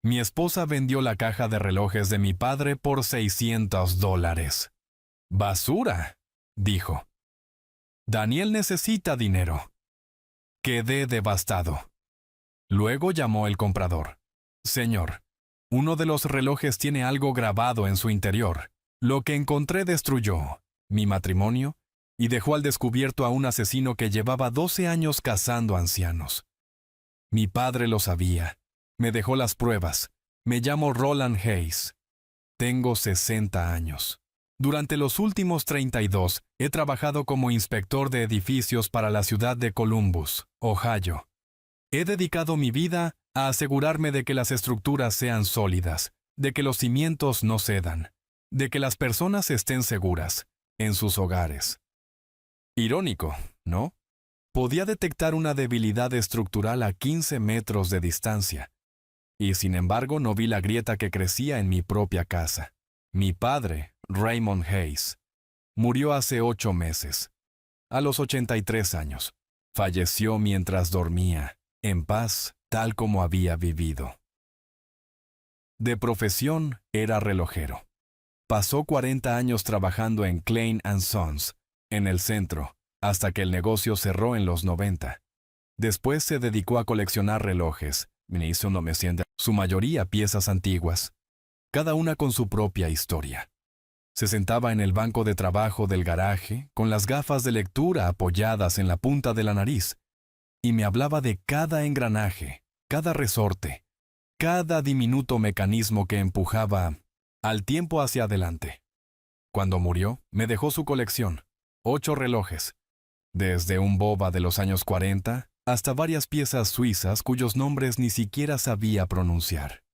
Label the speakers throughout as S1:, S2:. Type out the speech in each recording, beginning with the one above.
S1: Mi esposa vendió la caja de relojes de mi padre por $600. «Basura», dijo. «Daniel necesita dinero». Quedé devastado. Luego llamó el comprador. «Señor, uno de los relojes tiene algo grabado en su interior. Lo que encontré destruyó mi matrimonio y dejó al descubierto a un asesino que llevaba 12 años cazando ancianos. Mi padre lo sabía. Me dejó las pruebas. Me llamo Roland Hayes. Tengo 60 años. Durante los últimos 32 he trabajado como inspector de edificios para la ciudad de Columbus, Ohio. He dedicado mi vida a asegurarme de que las estructuras sean sólidas, de que los cimientos no cedan, de que las personas estén seguras en sus hogares. Irónico, ¿no? Podía detectar una debilidad estructural a 15 metros de distancia. Y sin embargo no vi la grieta que crecía en mi propia casa. Mi padre, Raymond Hayes, murió hace 8 meses, a los 83 años. Falleció mientras dormía, en paz, tal como había vivido. De profesión era relojero. Pasó 40 años trabajando en Klein & Sons, en el centro, hasta que el negocio cerró en los 90. Después se dedicó a coleccionar relojes, su mayoría piezas antiguas, cada una con su propia historia. Se sentaba en el banco de trabajo del garaje, con las gafas de lectura apoyadas en la punta de la nariz, y me hablaba de cada engranaje, cada resorte, cada diminuto mecanismo que empujaba al tiempo hacia adelante. Cuando murió, me dejó su colección, 8 relojes, desde un boba de los años 40 hasta varias piezas suizas cuyos nombres ni siquiera sabía pronunciar.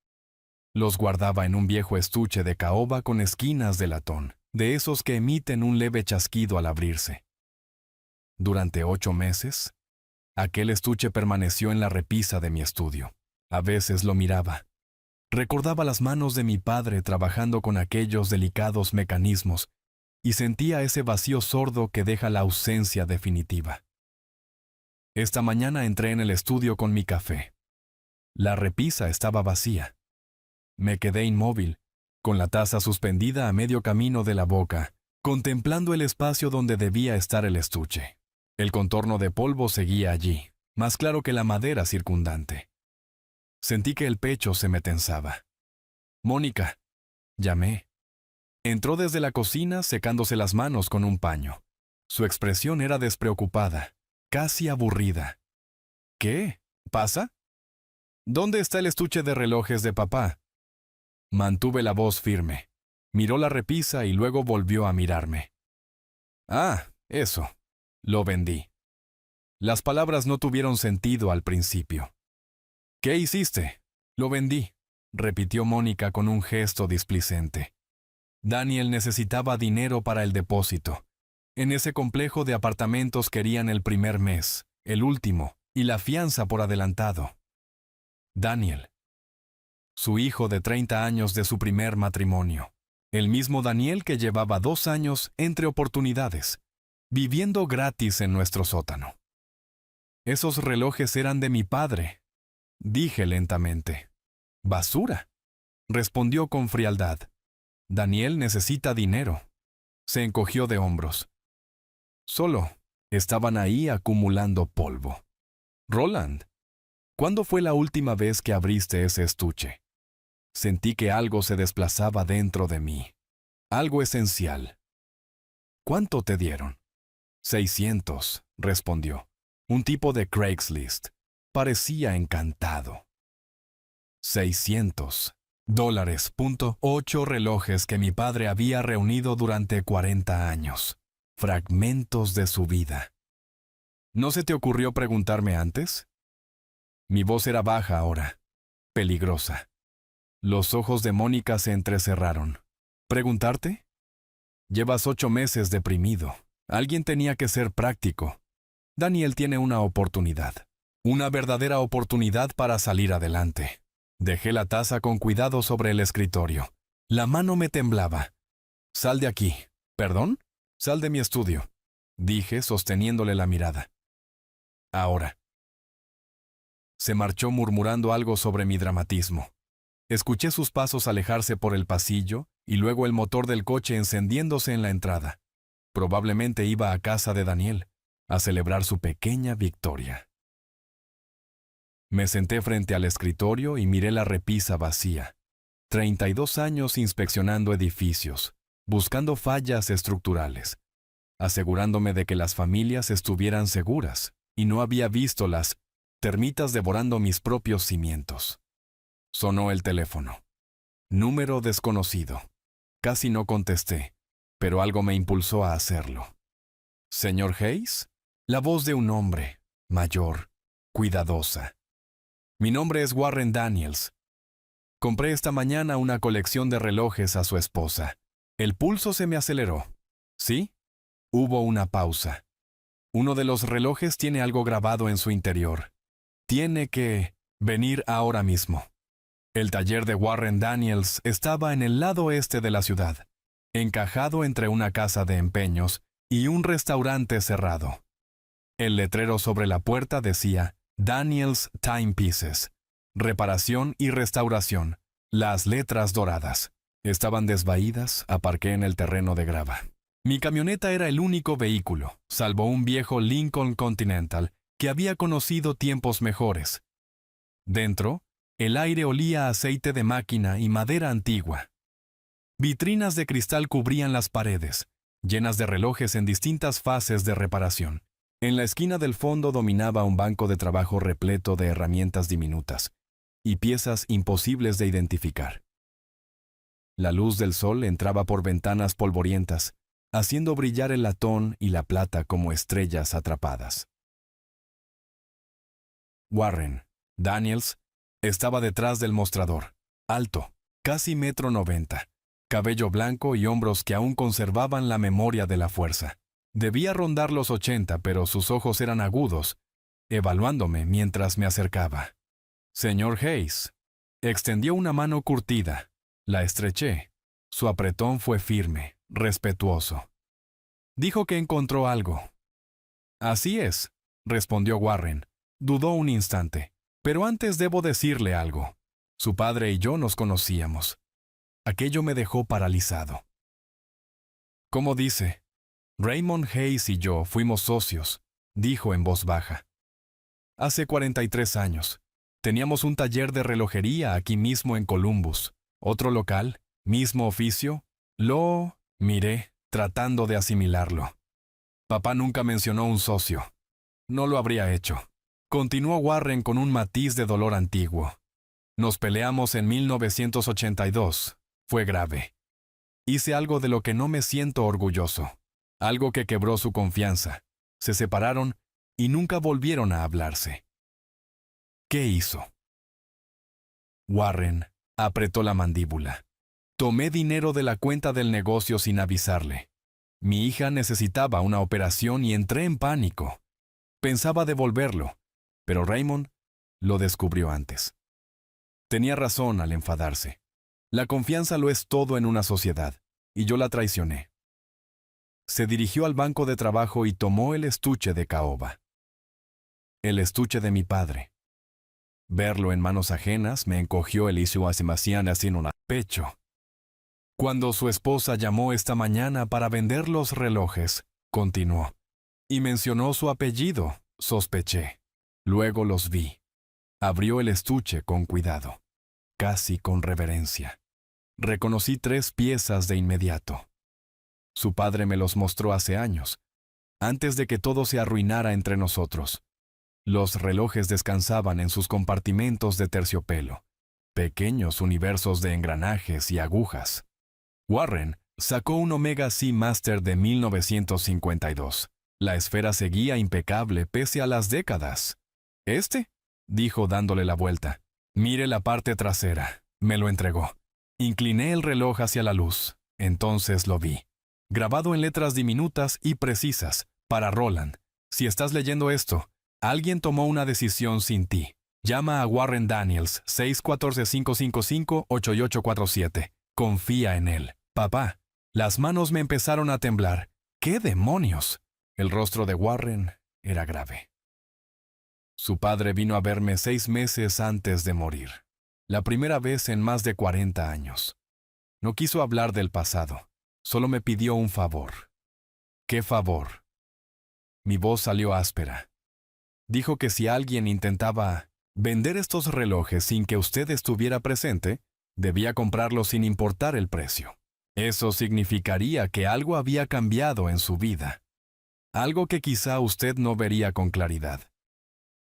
S1: Los guardaba en un viejo estuche de caoba con esquinas de latón, de esos que emiten un leve chasquido al abrirse. Durante 8 meses, aquel estuche permaneció en la repisa de mi estudio. A veces lo miraba. Recordaba las manos de mi padre trabajando con aquellos delicados mecanismos y sentía ese vacío sordo que deja la ausencia definitiva. Esta mañana entré en el estudio con mi café. La repisa estaba vacía. Me quedé inmóvil, con la taza suspendida a medio camino de la boca, contemplando el espacio donde debía estar el estuche. El contorno de polvo seguía allí, más claro que la madera circundante. Sentí que el pecho se me tensaba. «Mónica», llamé. Entró desde la cocina secándose las manos con un paño. Su expresión era despreocupada, casi aburrida. «¿Qué? ¿Pasa?» «¿Dónde está el estuche de relojes de papá?» Mantuve la voz firme. Miró la repisa y luego volvió a mirarme. «Ah, eso. Lo vendí». Las palabras no tuvieron sentido al principio. «¿Qué hiciste?» «Lo vendí», repitió Mónica con un gesto displicente. Daniel necesitaba dinero para el depósito. En ese complejo de apartamentos querían el primer mes, el último, y la fianza por adelantado. Daniel. Su hijo de 30 años de su primer matrimonio. El mismo Daniel que llevaba 2 años entre oportunidades, viviendo gratis en nuestro sótano. «Esos relojes eran de mi padre», dije lentamente. «Basura», respondió con frialdad. «Daniel necesita dinero». Se encogió de hombros. Solo estaban ahí acumulando polvo. «Roland, ¿cuándo fue la última vez que abriste ese estuche?» Sentí que algo se desplazaba dentro de mí. Algo esencial. «¿Cuánto te dieron?» «600», respondió. Un tipo de Craigslist. Parecía encantado. $600. 8 relojes que mi padre había reunido durante 40 años. Fragmentos de su vida. ¿No se te ocurrió preguntarme antes? Mi voz era baja ahora, peligrosa. Los ojos de Mónica se entrecerraron. ¿Preguntarte? Llevas 8 meses deprimido. Alguien tenía que ser práctico. Daniel tiene una oportunidad. Una verdadera oportunidad para salir adelante. Dejé la taza con cuidado sobre el escritorio. La mano me temblaba. «Sal de aquí». «¿Perdón?» «Sal de mi estudio», dije sosteniéndole la mirada. «Ahora». Se marchó murmurando algo sobre mi dramatismo. Escuché sus pasos alejarse por el pasillo y luego el motor del coche encendiéndose en la entrada. Probablemente iba a casa de Daniel, a celebrar su pequeña victoria. Me senté frente al escritorio y miré la repisa vacía. 32 años inspeccionando edificios, buscando fallas estructurales, asegurándome de que las familias estuvieran seguras, y no había visto las termitas devorando mis propios cimientos. Sonó el teléfono. Número desconocido. Casi no contesté, pero algo me impulsó a hacerlo. ¿Señor Hayes? La voz de un hombre, mayor, cuidadosa. Mi nombre es Warren Daniels. Compré esta mañana una colección de relojes a su esposa. El pulso se me aceleró. ¿Sí? Hubo una pausa. Uno de los relojes tiene algo grabado en su interior. Tiene que venir ahora mismo. El taller de Warren Daniels estaba en el lado este de la ciudad, encajado entre una casa de empeños y un restaurante cerrado. El letrero sobre la puerta decía Daniels Timepieces, reparación y restauración. Las letras doradas. Estaban desvaídas, aparqué en el terreno de grava. Mi camioneta era el único vehículo, salvo un viejo Lincoln Continental que había conocido tiempos mejores. Dentro, el aire olía a aceite de máquina y madera antigua. Vitrinas de cristal cubrían las paredes, llenas de relojes en distintas fases de reparación. En la esquina del fondo dominaba un banco de trabajo repleto de herramientas diminutas y piezas imposibles de identificar. La luz del sol entraba por ventanas polvorientas, haciendo brillar el latón y la plata como estrellas atrapadas. Warren Daniels estaba detrás del mostrador, alto, casi 1,90 m, cabello blanco y hombros que aún conservaban la memoria de la fuerza. Debía rondar los 80, pero sus ojos eran agudos, evaluándome mientras me acercaba. Señor Hayes. Extendió una mano curtida. La estreché. Su apretón fue firme, respetuoso. Dijo que encontró algo. Así es, respondió Warren. Dudó un instante. Pero antes debo decirle algo. Su padre y yo nos conocíamos. Aquello me dejó paralizado. ¿Cómo dice? Raymond Hayes y yo fuimos socios, dijo en voz baja. Hace 43 años. Teníamos un taller de relojería aquí mismo en Columbus. Otro local, mismo oficio. Lo miré, tratando de asimilarlo. Papá nunca mencionó un socio. No lo habría hecho. Continuó Warren con un matiz de dolor antiguo. Nos peleamos en 1982. Fue grave. Hice algo de lo que no me siento orgulloso. Algo que quebró su confianza. Se separaron y nunca volvieron a hablarse. ¿Qué hizo? Warren apretó la mandíbula. Tomé dinero de la cuenta del negocio sin avisarle. Mi hija necesitaba una operación y entré en pánico. Pensaba devolverlo, pero Raymond lo descubrió antes. Tenía razón al enfadarse. La confianza lo es todo en una sociedad, y yo la traicioné. Se dirigió al banco de trabajo y tomó el estuche de caoba. El estuche de mi padre. Verlo en manos ajenas me encogió el hizo así en un pecho. Cuando su esposa llamó esta mañana para vender los relojes, continuó, y mencionó su apellido, sospeché. Luego los vi. Abrió el estuche con cuidado, casi con reverencia. Reconocí 3 piezas de inmediato. Su padre me los mostró hace años, antes de que todo se arruinara entre nosotros. Los relojes descansaban en sus compartimentos de terciopelo, pequeños universos de engranajes y agujas. Warren sacó un Omega Seamaster de 1952. La esfera seguía impecable pese a las décadas. «¿Este?», dijo dándole la vuelta. «Mire la parte trasera». Me lo entregó. Incliné el reloj hacia la luz. Entonces lo vi. Grabado en letras diminutas y precisas, para Roland. Si estás leyendo esto, alguien tomó una decisión sin ti. Llama a Warren Daniels, 614-555-8847. Confía en él. Papá. Las manos me empezaron a temblar. ¿Qué demonios? El rostro de Warren era grave. Su padre vino a verme 6 meses antes de morir. La primera vez en más de 40 años. No quiso hablar del pasado. Solo me pidió un favor. ¿Qué favor? Mi voz salió áspera. Dijo que si alguien intentaba vender estos relojes sin que usted estuviera presente, debía comprarlos sin importar el precio. Eso significaría que algo había cambiado en su vida. Algo que quizá usted no vería con claridad.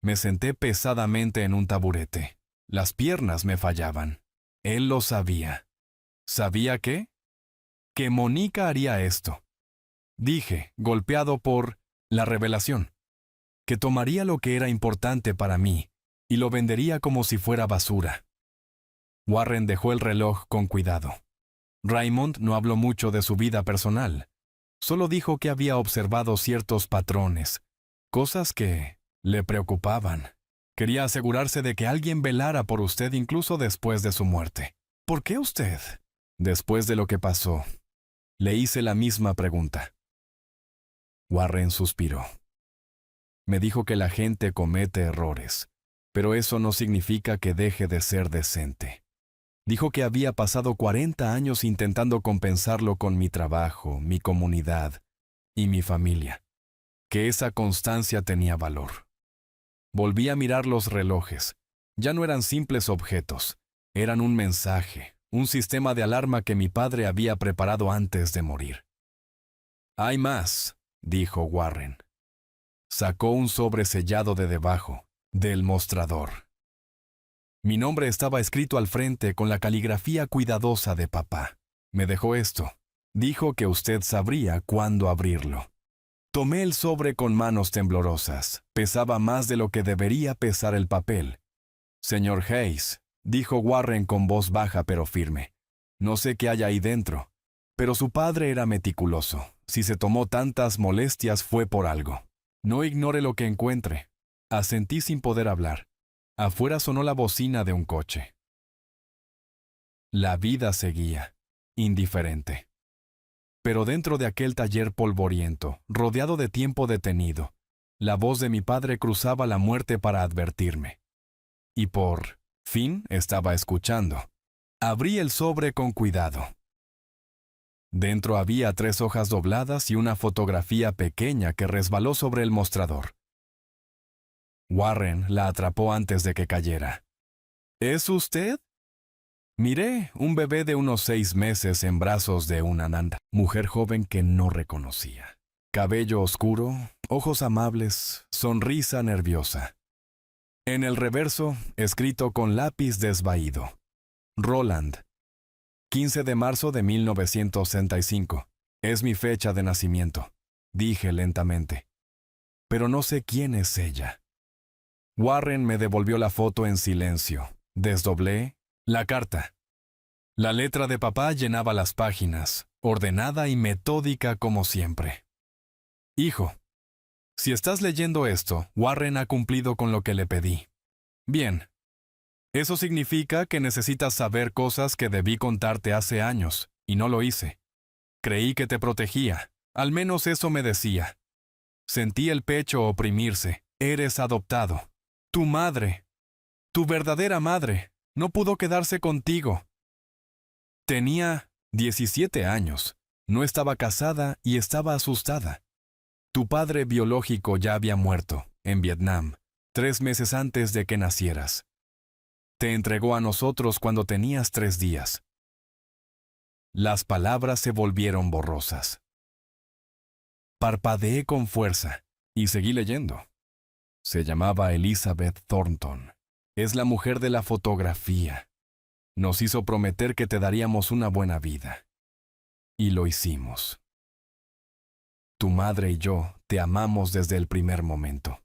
S1: Me senté pesadamente en un taburete. Las piernas me fallaban. Él lo sabía. ¿Sabía qué? Que Mónica haría esto. Dije, golpeado por la revelación, que tomaría lo que era importante para mí y lo vendería como si fuera basura. Warren dejó el reloj con cuidado. Raymond no habló mucho de su vida personal. Solo dijo que había observado ciertos patrones, cosas que le preocupaban. Quería asegurarse de que alguien velara por usted incluso después de su muerte. ¿Por qué usted? Después de lo que pasó, le hice la misma pregunta. Warren suspiró. Me dijo que la gente comete errores, pero eso no significa que deje de ser decente. Dijo que había pasado 40 años intentando compensarlo con mi trabajo, mi comunidad y mi familia. Que esa constancia tenía valor. Volví a mirar los relojes. Ya no eran simples objetos. Eran un mensaje, un sistema de alarma que mi padre había preparado antes de morir. «Hay más», dijo Warren. Sacó un sobre sellado de debajo, del mostrador. Mi nombre estaba escrito al frente con la caligrafía cuidadosa de papá. Me dejó esto. Dijo que usted sabría cuándo abrirlo. Tomé el sobre con manos temblorosas. Pesaba más de lo que debería pesar el papel. «Señor Hayes», dijo Warren con voz baja pero firme. «No sé qué hay ahí dentro, pero su padre era meticuloso. Si se tomó tantas molestias fue por algo. No ignore lo que encuentre». Asentí sin poder hablar. Afuera sonó la bocina de un coche. La vida seguía, indiferente. Pero dentro de aquel taller polvoriento, rodeado de tiempo detenido, la voz de mi padre cruzaba la muerte para advertirme. Y por fin estaba escuchando. Abrí el sobre con cuidado. Dentro había 3 hojas dobladas y una fotografía pequeña que resbaló sobre el mostrador. Warren la atrapó antes de que cayera. «¿Es usted?» Miré un bebé de unos 6 meses en brazos de una nanda, mujer joven que no reconocía. Cabello oscuro, ojos amables, sonrisa nerviosa. En el reverso, escrito con lápiz desvaído. Roland. 15 de marzo de 1965. Es mi fecha de nacimiento, dije lentamente. Pero no sé quién es ella. Warren me devolvió la foto en silencio. Desdoblé la carta. La letra de papá llenaba las páginas, ordenada y metódica como siempre. «Hijo, si estás leyendo esto, Warren ha cumplido con lo que le pedí. Bien. Eso significa que necesitas saber cosas que debí contarte hace años, y no lo hice. Creí que te protegía, al menos eso me decía. Sentí el pecho oprimirse. Eres adoptado. Tu madre, tu verdadera madre, no pudo quedarse contigo. Tenía 17 años, no estaba casada y estaba asustada. Tu padre biológico ya había muerto, en Vietnam, 3 meses antes de que nacieras. Te entregó a nosotros cuando tenías 3 días. Las palabras se volvieron borrosas. Parpadeé con fuerza y seguí leyendo. Se llamaba Elizabeth Thornton. Es la mujer de la fotografía. Nos hizo prometer que te daríamos una buena vida. Y lo hicimos. Tu madre y yo te amamos desde el primer momento.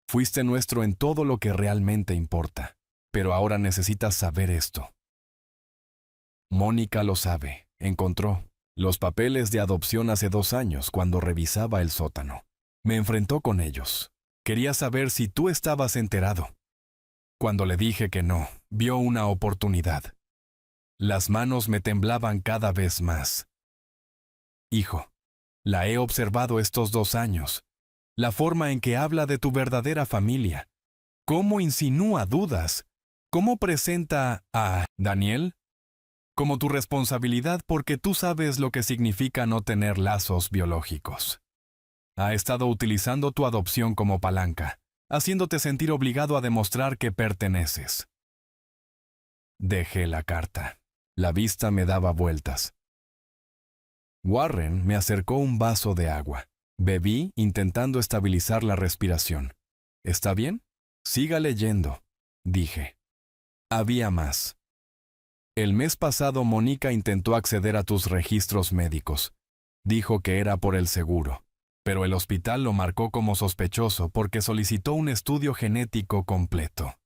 S1: Fuiste nuestro en todo lo que realmente importa, pero ahora necesitas saber esto. Mónica lo sabe, encontró los papeles de adopción hace 2 años cuando revisaba el sótano. Me enfrentó con ellos. Quería saber si tú estabas enterado. Cuando le dije que no, vio una oportunidad. Las manos me temblaban cada vez más. Hijo, la he observado estos 2 años. La forma en que habla de tu verdadera familia. Cómo insinúa dudas. ¿Cómo presenta a Daniel? Como tu responsabilidad porque tú sabes lo que significa no tener lazos biológicos. Ha estado utilizando tu adopción como palanca, haciéndote sentir obligado a demostrar que perteneces. Dejé la carta. La vista me daba vueltas. Warren me acercó un vaso de agua. Bebí intentando estabilizar la respiración. ¿Está bien? Siga leyendo, dije. Había más. El mes pasado Mónica intentó acceder a tus registros médicos. Dijo que era por el seguro, pero el hospital lo marcó como sospechoso porque solicitó un estudio genético completo.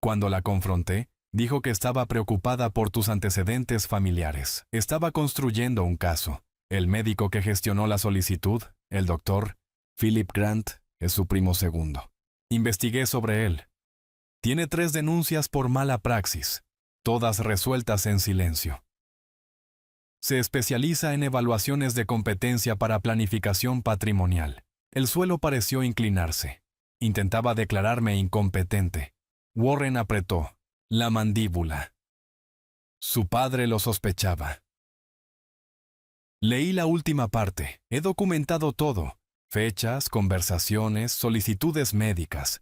S1: Cuando la confronté, dijo que estaba preocupada por tus antecedentes familiares. Estaba construyendo un caso. El médico que gestionó la solicitud, el doctor Philip Grant, es su primo segundo. Investigué sobre él. Tiene 3 denuncias por mala praxis, todas resueltas en silencio. Se especializa en evaluaciones de competencia para planificación patrimonial. El suelo pareció inclinarse. Intentaba declararme incompetente. Warren apretó la mandíbula. Su padre lo sospechaba. Leí la última parte. He documentado todo. Fechas, conversaciones, solicitudes médicas.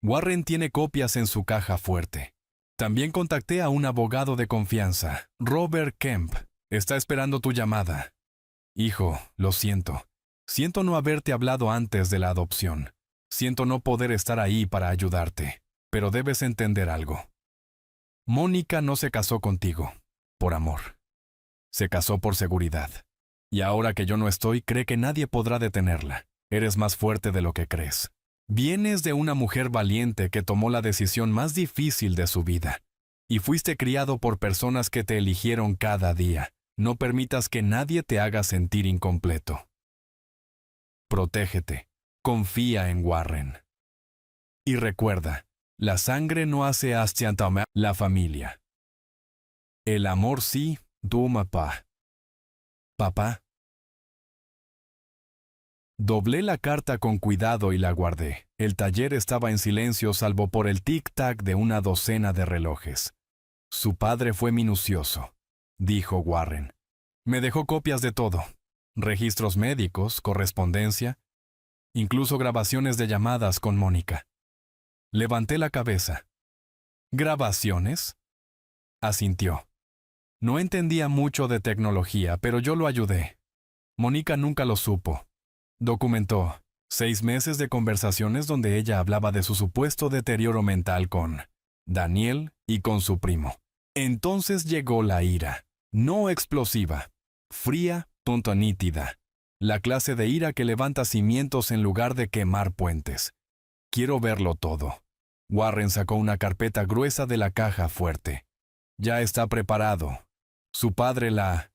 S1: Warren tiene copias en su caja fuerte. También contacté a un abogado de confianza, Robert Kemp. Está esperando tu llamada. Hijo, lo siento. Siento no haberte hablado antes de la adopción. Siento no poder estar ahí para ayudarte. Pero debes entender algo. Mónica no se casó contigo, por amor. Se casó por seguridad. Y ahora que yo no estoy, cree que nadie podrá detenerla. Eres más fuerte de lo que crees. Vienes de una mujer valiente que tomó la decisión más difícil de su vida. Y fuiste criado por personas que te eligieron cada día. No permitas que nadie te haga sentir incompleto. Protégete. Confía en Warren. Y recuerda, la sangre no hace hacia la familia. El amor sí, tu papá. Papá. Doblé la carta con cuidado y la guardé. El taller estaba en silencio salvo por el tic-tac de una docena de relojes. Su padre fue minucioso, dijo Warren. Me dejó copias de todo. Registros médicos, correspondencia, incluso grabaciones de llamadas con Mónica. Levanté la cabeza. ¿Grabaciones? Asintió. No entendía mucho de tecnología, pero yo lo ayudé. Mónica nunca lo supo. Documentó 6 meses de conversaciones donde ella hablaba de su supuesto deterioro mental con Daniel y con su primo. Entonces llegó la ira, no explosiva, fría, tonta nítida. La clase de ira que levanta cimientos en lugar de quemar puentes. Quiero verlo todo. Warren sacó una carpeta gruesa de la caja fuerte. Ya está preparado. Su padre la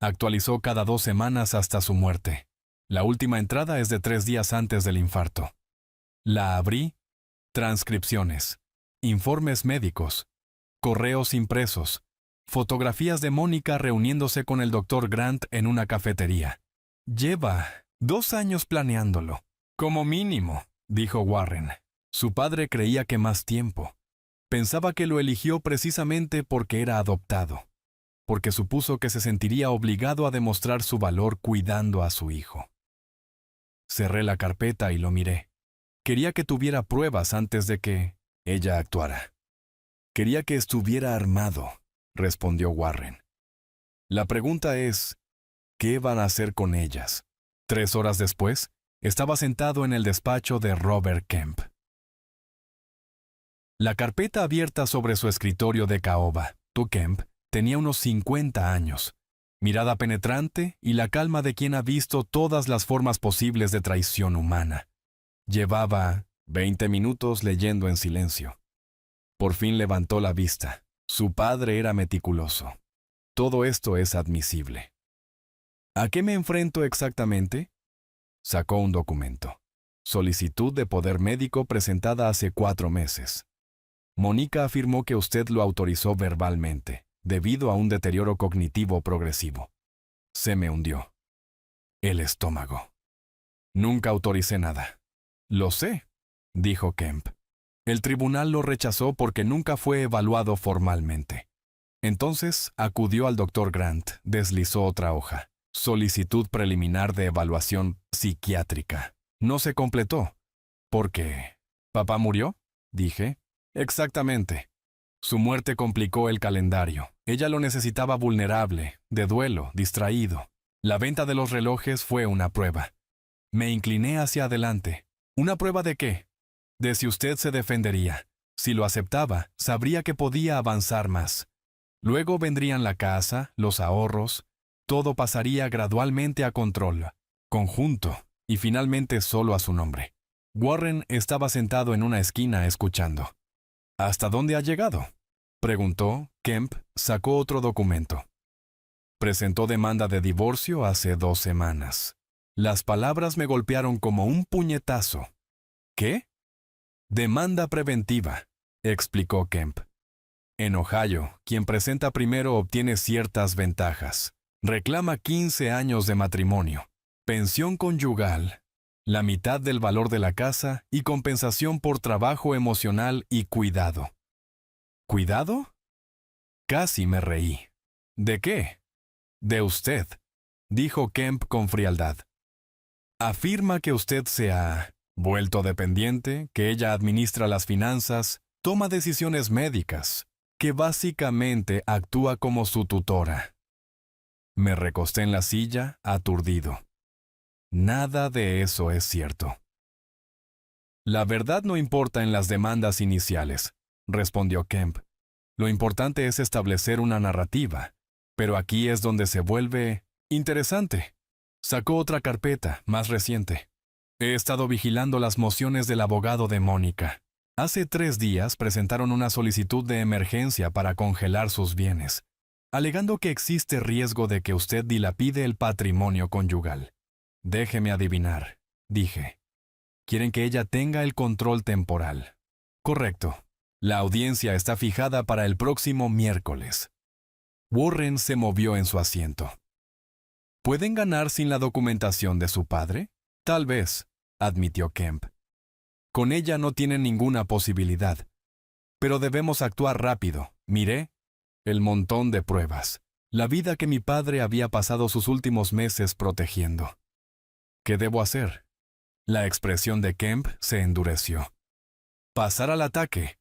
S1: actualizó cada 2 semanas hasta su muerte. La última entrada es de 3 días antes del infarto. La abrí. Transcripciones, informes médicos, correos impresos, fotografías de Mónica reuniéndose con el Dr. Grant en una cafetería. Lleva 2 años planeándolo. Como mínimo, dijo Warren. Su padre creía que más tiempo. Pensaba que lo eligió precisamente porque era adoptado, porque supuso que se sentiría obligado a demostrar su valor cuidando a su hijo. Cerré la carpeta y lo miré. Quería que tuviera pruebas antes de que ella actuara. Quería que estuviera armado, respondió Warren. La pregunta es, ¿qué van a hacer con ellas? 3 horas después, estaba sentado en el despacho de Robert Kemp. La carpeta abierta sobre su escritorio de caoba, Kemp, tenía unos 50 años. Mirada penetrante y la calma de quien ha visto todas las formas posibles de traición humana. Llevaba 20 minutos leyendo en silencio. Por fin levantó la vista. Su padre era meticuloso. Todo esto es admisible. ¿A qué me enfrento exactamente? Sacó un documento. Solicitud de poder médico presentada hace 4 meses. Mónica afirmó que usted lo autorizó verbalmente, debido a un deterioro cognitivo progresivo. Se me hundió el estómago. Nunca autoricé nada. Lo sé, dijo Kemp. El tribunal lo rechazó porque nunca fue evaluado formalmente. Entonces acudió al Dr. Grant, deslizó otra hoja. Solicitud preliminar de evaluación psiquiátrica. No se completó. ¿Por qué? ¿Papá murió? Dije. Exactamente. Su muerte complicó el calendario. Ella lo necesitaba vulnerable, de duelo, distraído. La venta de los relojes fue una prueba. Me incliné hacia adelante. ¿Una prueba de qué? De si usted se defendería. Si lo aceptaba, sabría que podía avanzar más. Luego vendrían la casa, los ahorros. Todo pasaría gradualmente a control, conjunto, y finalmente solo a su nombre. Warren estaba sentado en una esquina escuchando. ¿Hasta dónde ha llegado?, preguntó. Kemp sacó otro documento. Presentó demanda de divorcio hace 2 semanas. Las palabras me golpearon como un puñetazo. ¿Qué? Demanda preventiva, explicó Kemp. En Ohio, quien presenta primero obtiene ciertas ventajas. Reclama 15 años de matrimonio, pensión conyugal, la mitad del valor de la casa y compensación por trabajo emocional y cuidado. ¿Cuidado? Casi me reí. ¿De qué? De usted, dijo Kemp con frialdad. Afirma que usted se ha vuelto dependiente, que ella administra las finanzas, toma decisiones médicas, que básicamente actúa como su tutora. Me recosté en la silla, aturdido. Nada de eso es cierto. La verdad no importa en las demandas iniciales, respondió Kemp. Lo importante es establecer una narrativa, pero aquí es donde se vuelve interesante. Sacó otra carpeta, más reciente. He estado vigilando las mociones del abogado de Mónica. Hace 3 días presentaron una solicitud de emergencia para congelar sus bienes, alegando que existe riesgo de que usted dilapide el patrimonio conyugal. Déjeme adivinar, dije. Quieren que ella tenga el control temporal. Correcto. La audiencia está fijada para el próximo miércoles. Warren se movió en su asiento. ¿Pueden ganar sin la documentación de su padre? Tal vez, admitió Kemp. Con ella no tienen ninguna posibilidad. Pero debemos actuar rápido. Miré el montón de pruebas. La vida que mi padre había pasado sus últimos meses protegiendo. ¿Qué debo hacer? La expresión de Kemp se endureció. Pasar al ataque.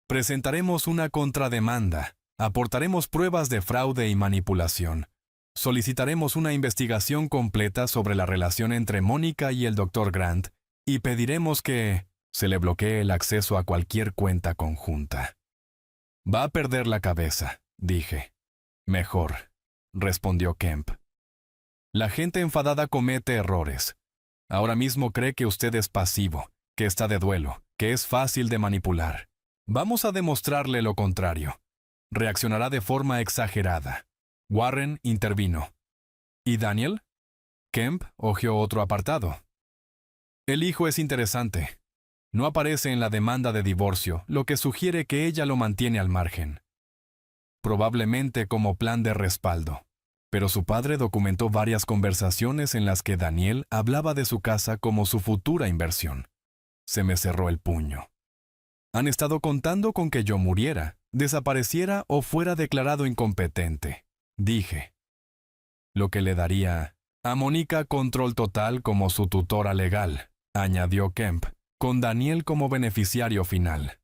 S1: Presentaremos una contrademanda. Aportaremos pruebas de fraude y manipulación. Solicitaremos una investigación completa sobre la relación entre Mónica y el Dr. Grant y pediremos que se le bloquee el acceso a cualquier cuenta conjunta. Va a perder la cabeza, dije. Mejor, respondió Kemp. La gente enfadada comete errores. Ahora mismo cree que usted es pasivo, que está de duelo, que es fácil de manipular. Vamos a demostrarle lo contrario. Reaccionará de forma exagerada. Warren intervino. ¿Y Daniel? Kemp hojeó otro apartado. El hijo es interesante. No aparece en la demanda de divorcio, lo que sugiere que ella lo mantiene al margen. Probablemente como plan de respaldo. Pero su padre documentó varias conversaciones en las que Daniel hablaba de su casa como su futura inversión. Se me cerró el puño. Han estado contando con que yo muriera, desapareciera o fuera declarado incompetente, dije. Lo que le daría a Mónica control total como su tutora legal, añadió Kemp, con Daniel como beneficiario final.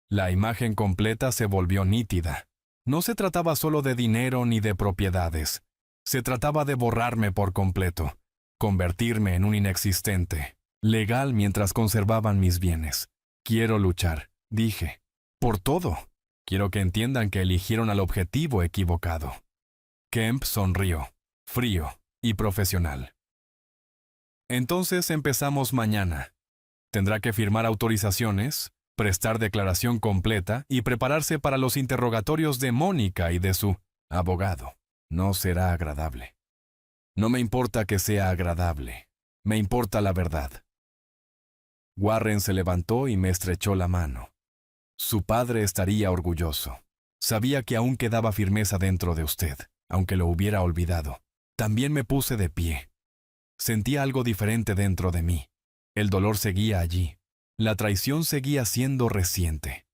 S1: La imagen completa se volvió nítida. No se trataba solo de dinero ni de propiedades. Se trataba de borrarme por completo, convertirme en un inexistente, legal mientras conservaban mis bienes. Quiero luchar, dije. Por todo. Quiero que entiendan que eligieron al objetivo equivocado. Kemp sonrió, frío y profesional. Entonces empezamos mañana. Tendrá que firmar autorizaciones, prestar declaración completa y prepararse para los interrogatorios de Mónica y de su abogado. No será agradable. No me importa que sea agradable. Me importa la verdad. Warren se levantó y me estrechó la mano. Su padre estaría orgulloso. Sabía que aún quedaba firmeza dentro de usted, aunque lo hubiera olvidado. También me puse de pie. Sentía algo diferente dentro de mí. El dolor seguía allí, La traición seguía siendo reciente,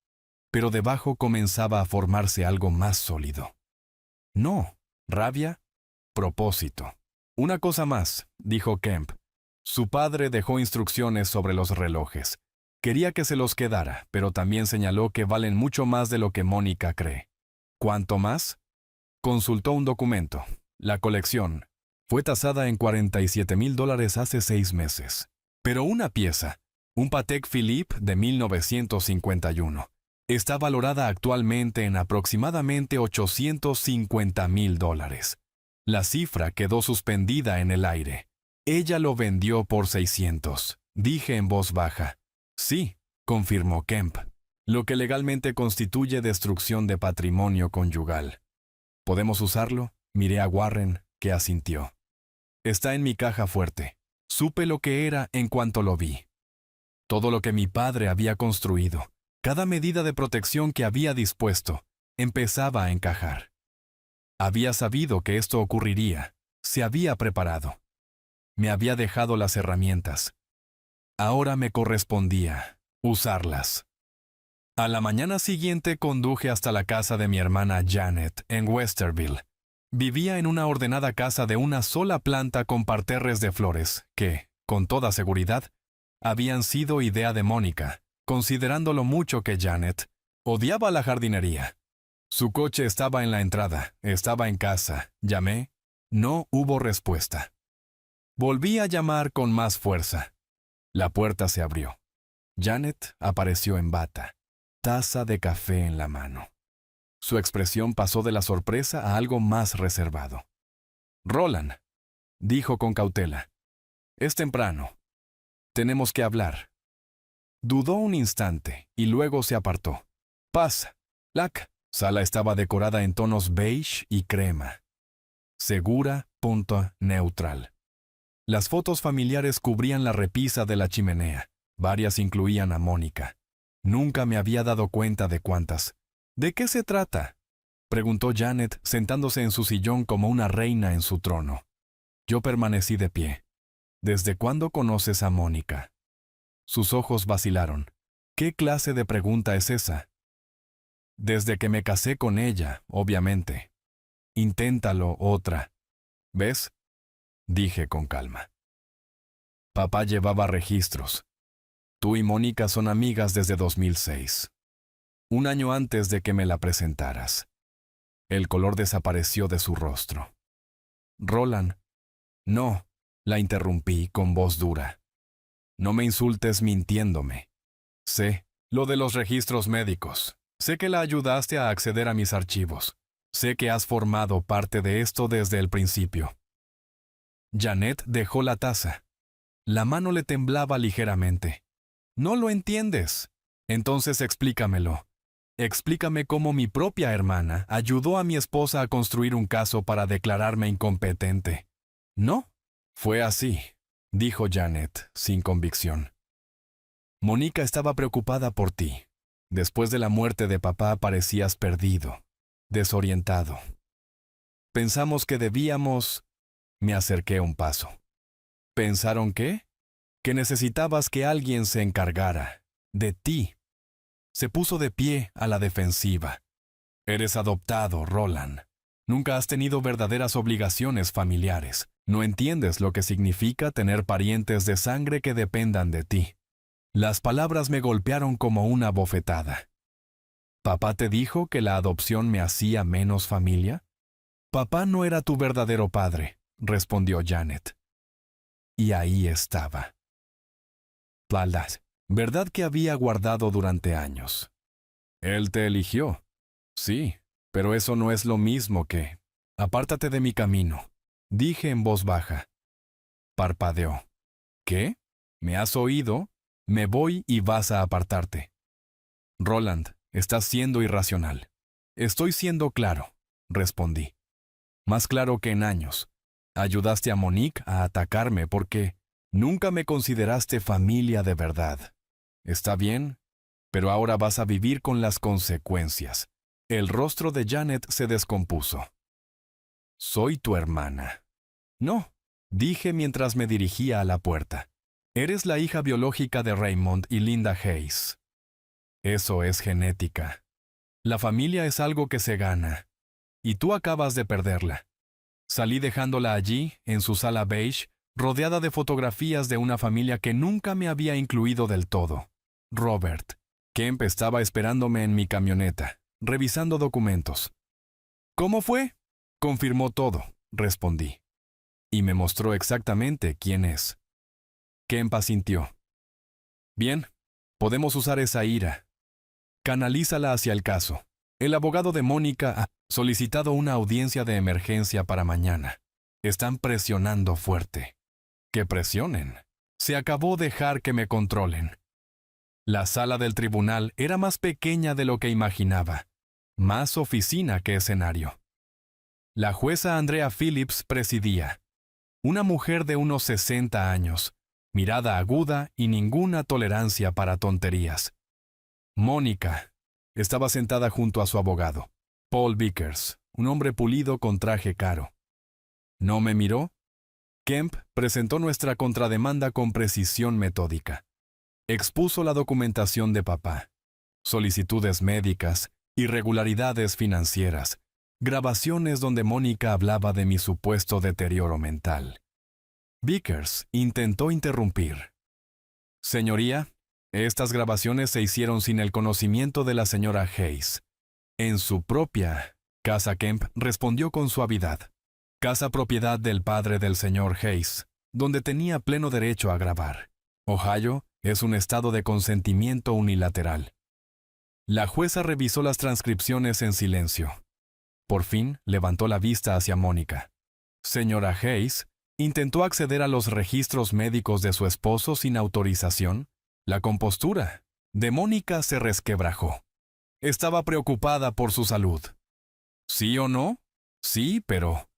S1: pero debajo comenzaba a formarse algo más sólido. No, rabia, propósito. Una cosa más, dijo Kemp. Su padre dejó instrucciones sobre los relojes. Quería que se los quedara, pero también señaló que valen mucho más de lo que Mónica cree. ¿Cuánto más? Consultó un documento. La colección fue tasada en $47,000 hace 6 meses. Pero una pieza, un Patek Philippe de 1951, está valorada actualmente en aproximadamente $850,000. La cifra quedó suspendida en el aire. Ella lo vendió por 600, dije en voz baja. Sí, confirmó Kemp, lo que legalmente constituye destrucción de patrimonio conyugal. ¿Podemos usarlo? Miré a Warren, que asintió. Está en mi caja fuerte. Supe lo que era en cuanto lo vi. Todo lo que mi padre había construido, cada medida de protección que había dispuesto, empezaba a encajar. Había sabido que esto ocurriría, se había preparado. Me había dejado las herramientas. Ahora me correspondía usarlas. A la mañana siguiente conduje hasta la casa de mi hermana Janet en Westerville. Vivía en una ordenada casa de una sola planta con parterres de flores que, con toda seguridad, habían sido idea de Mónica, considerando lo mucho que Janet odiaba la jardinería. Su coche estaba en la entrada, estaba en casa. Llamé. No hubo respuesta. Volví a llamar con más fuerza. La puerta se abrió. Janet apareció en bata, taza de café en la mano. Su expresión pasó de la sorpresa a algo más reservado. «Roland», dijo con cautela, «es temprano. Tenemos que hablar». Dudó un instante y luego se apartó. «Pasa». La sala estaba decorada en tonos beige y crema. Segura, neutral. Las fotos familiares cubrían la repisa de la chimenea. Varias incluían a Mónica. Nunca me había dado cuenta de cuántas. «¿De qué se trata?», preguntó Janet, sentándose en su sillón como una reina en su trono. Yo permanecí de pie. «¿Desde cuándo conoces a Mónica?». Sus ojos vacilaron. «¿Qué clase de pregunta es esa?». «Desde que me casé con ella, obviamente». «Inténtalo otra». «¿Ves?», dije con calma. Papá llevaba registros. Tú y Mónica son amigas desde 2006. Un año antes de que me la presentaras. El color desapareció de su rostro. «Roland». «No», la interrumpí con voz dura. «No me insultes mintiéndome. Sé lo de los registros médicos. Sé que la ayudaste a acceder a mis archivos. Sé que has formado parte de esto desde el principio». Janet dejó la taza. La mano le temblaba ligeramente. «No lo entiendes. Entonces explícamelo. Explícame cómo mi propia hermana ayudó a mi esposa a construir un caso para declararme incompetente». «No, fue así», dijo Janet, sin convicción. «Mónica estaba preocupada por ti. Después de la muerte de papá parecías perdido, desorientado. Pensamos que debíamos...». Me acerqué un paso. «¿Pensaron qué?». «Que necesitabas que alguien se encargara de ti». Se puso de pie a la defensiva. «Eres adoptado, Roland. Nunca has tenido verdaderas obligaciones familiares. No entiendes lo que significa tener parientes de sangre que dependan de ti». Las palabras me golpearon como una bofetada. «¿Papá te dijo que la adopción me hacía menos familia?». «Papá no era tu verdadero padre», respondió Janet. Y ahí estaba. Verdad que había guardado durante años. «Él te eligió». «Sí, pero eso no es lo mismo que...». «Apártate de mi camino», dije en voz baja. Parpadeó. «¿Qué? ¿Me has oído? Me voy y vas a apartarte». «Roland, estás siendo irracional». «Estoy siendo claro», respondí. «Más claro que en años. Ayudaste a Monique a atacarme porque nunca me consideraste familia de verdad. Está bien, pero ahora vas a vivir con las consecuencias». El rostro de Janet se descompuso. «Soy tu hermana». «No», dije mientras me dirigía a la puerta. Eres la hija biológica de Raymond y Linda Hayes. Eso es genética. La familia es algo que se gana, y tú acabas de perderla. Salí dejándola allí, en su sala beige, rodeada de fotografías de una familia que nunca me había incluido del todo. Robert. Kemp estaba esperándome en mi camioneta, revisando documentos. ¿Cómo fue? Confirmó todo, respondí. Y me mostró exactamente quién es. Kemp asintió. Bien, podemos usar esa ira. Canalízala hacia el caso. El abogado de Mónica ha solicitado una audiencia de emergencia para mañana. Están presionando fuerte. Que presionen. Se acabó dejar que me controlen. La sala del tribunal era más pequeña de lo que imaginaba, más oficina que escenario. La jueza Andrea Phillips presidía. Una mujer de unos 60 años, mirada aguda y ninguna tolerancia para tonterías. Mónica estaba sentada junto a su abogado, Paul Vickers, un hombre pulido con traje caro. ¿No me miró? Kemp presentó nuestra contrademanda con precisión metódica. Expuso la documentación de papá, solicitudes médicas, irregularidades financieras, grabaciones donde Mónica hablaba de mi supuesto deterioro mental. Vickers intentó interrumpir. Señoría, estas grabaciones se hicieron sin el conocimiento de la señora Hayes. En su propia casa. Kemp respondió con suavidad. Casa propiedad del padre del señor Hayes, donde tenía pleno derecho a grabar. Ohio es un estado de consentimiento unilateral. La jueza revisó las transcripciones en silencio. Por fin levantó la vista hacia Mónica. Señora Hayes intentó acceder a los registros médicos de su esposo sin autorización. La compostura de Mónica se resquebrajó. Estaba preocupada por su salud. ¿Sí o no? Sí, pero...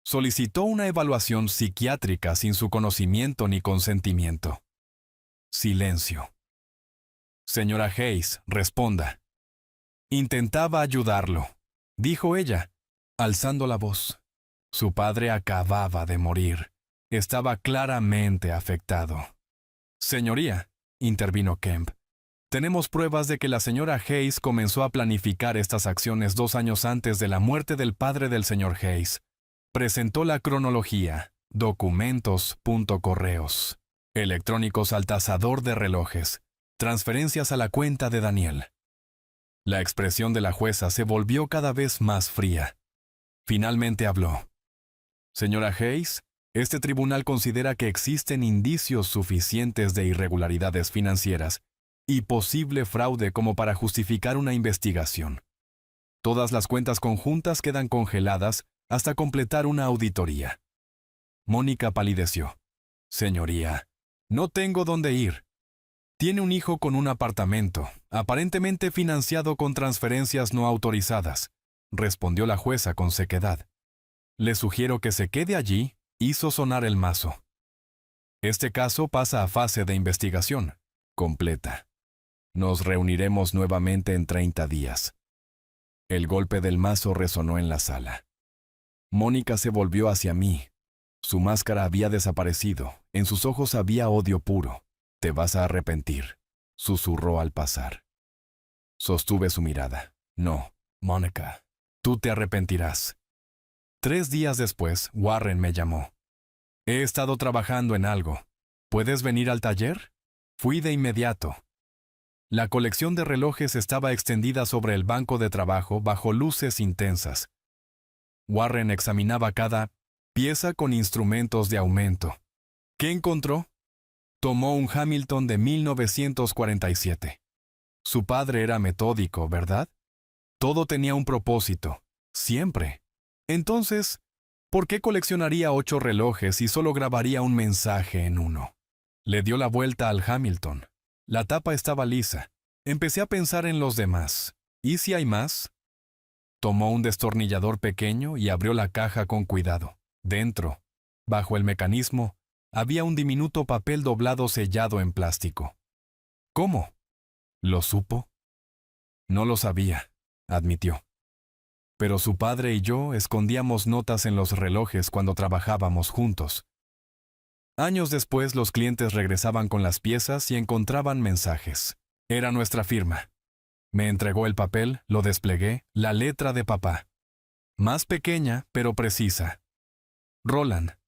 S1: solicitó una evaluación psiquiátrica sin su conocimiento ni consentimiento. Silencio. Señora Hayes, responda. Intentaba ayudarlo, dijo ella, alzando la voz. Su padre acababa de morir. Estaba claramente afectado. Señoría, intervino Kemp, tenemos pruebas de que la señora Hayes comenzó a planificar estas acciones 2 años antes de la muerte del padre del señor Hayes. Presentó la cronología, documentos.correos, electrónicos al tasador de relojes, transferencias a la cuenta de Daniel. La expresión de la jueza se volvió cada vez más fría. Finalmente habló. Señora Hayes, este tribunal considera que existen indicios suficientes de irregularidades financieras y posible fraude como para justificar una investigación. Todas las cuentas conjuntas quedan congeladas hasta completar una auditoría. Mónica palideció. Señoría, no tengo dónde ir. Tiene un hijo con un apartamento, aparentemente financiado con transferencias no autorizadas, respondió la jueza con sequedad. Le sugiero que se quede allí. Hizo sonar el mazo. Este caso pasa a fase de investigación completa. Nos reuniremos nuevamente en 30 días. El golpe del mazo resonó en la sala. Mónica se volvió hacia mí. Su máscara había desaparecido. En sus ojos había odio puro. Te vas a arrepentir, susurró al pasar. Sostuve su mirada. No, Mónica, tú te arrepentirás. 3 días después, Warren me llamó. He estado trabajando en algo. ¿Puedes venir al taller? Fui de inmediato. La colección de relojes estaba extendida sobre el banco de trabajo bajo luces intensas. Warren examinaba cada pieza con instrumentos de aumento. ¿Qué encontró? Tomó un Hamilton de 1947. Su padre era metódico, ¿verdad? Todo tenía un propósito, siempre. Entonces, ¿por qué coleccionaría 8 relojes y solo grabaría un mensaje en uno? Le dio la vuelta al Hamilton. La tapa estaba lisa. Empecé a pensar en los demás. ¿Y si hay más? Tomó un destornillador pequeño y abrió la caja con cuidado. Dentro, bajo el mecanismo, había un diminuto papel doblado sellado en plástico. ¿Cómo? ¿Lo supo? No lo sabía, admitió. Pero su padre y yo escondíamos notas en los relojes cuando trabajábamos juntos. Años después, los clientes regresaban con las piezas y encontraban mensajes. Era nuestra firma. Me entregó el papel, lo desplegué, la letra de papá. Más pequeña, pero precisa. Roland,